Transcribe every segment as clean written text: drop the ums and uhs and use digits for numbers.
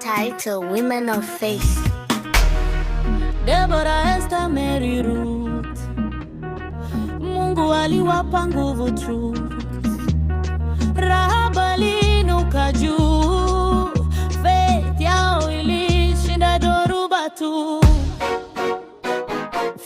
Title: Women of Faith. Deborah, Esther, Mary, Ruth. Mungu aliwapa nguvu tu. Rahab aliinuka juu. Faith yao ilishinda dhoruba tu.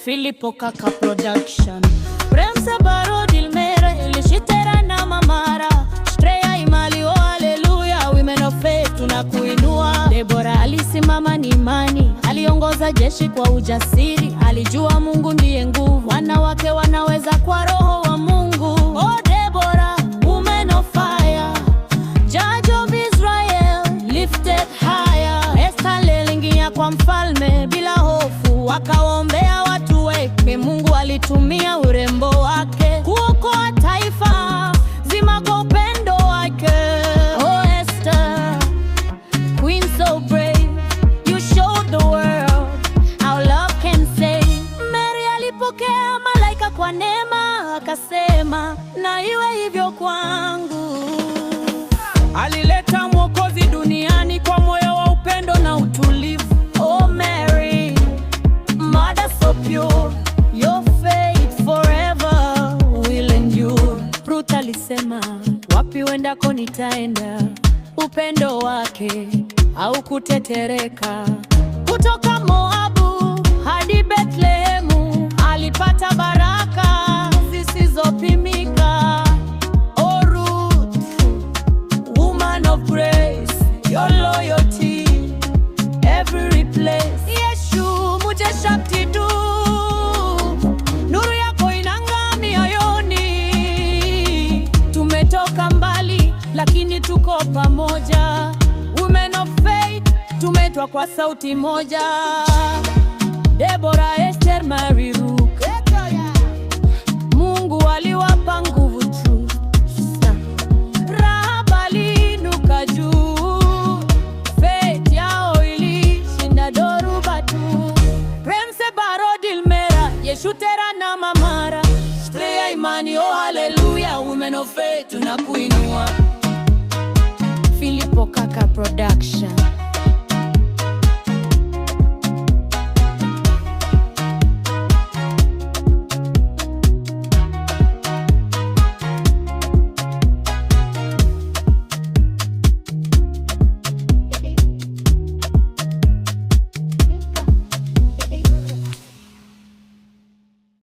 Philippo Kaka Production. Premse Barodil Mere ilishitera na mamara. Streya imali, oh haleluya. Women of Faith tunakuinua. Deborah alisimama ni imani, aliongoza jeshi kwa ujasiri, alijua Mungu ndiye nguvu, wanawake wanaweza kwa roho wa Mungu. Oh Deborah, woman of fire, judge of Israel, lifted higher. Esther aliingia kwa mfalme bila hofu, akaombea watu wake. Mungu alitumia urembo wake kuokoa taifa zima kwa upendo wake. Oh Esther, queen so brave, you showed the world how love can save. Mary alipokea malaika kwa neema, akasema na iwe hivyo kwangu. Alileta Mwokozi duniani kwa moyo wa upendo na utulivu. Oh Mary, mother so pure, your faith forever will endure. Ruth alisema, wapi wendako nitaenda. Upendo wake haukutetereka. Kutoka Moabu hadi Bethlehemu, alipata baraka zisizopimika. Oh Ruth, woman of grace, your loyalty every place. Yeshu muje shakti tu, nuru yako inang'aa mioyoni. Tumetoka mbali lakini tuko pamoja. Women of Faith, tumetwa kwa sauti moja. Deborah, Esther, Mary, Ruth. Mungu aliwapa nguvu tu. Rahab aliinuka juu. Faith yao ilishinda dhoruba tu. Premse Barodil Mera, Yeshutera na mamara. Streya imani, oh haleluya. Women of Faith tunakuinua. Philippo Kaka Production.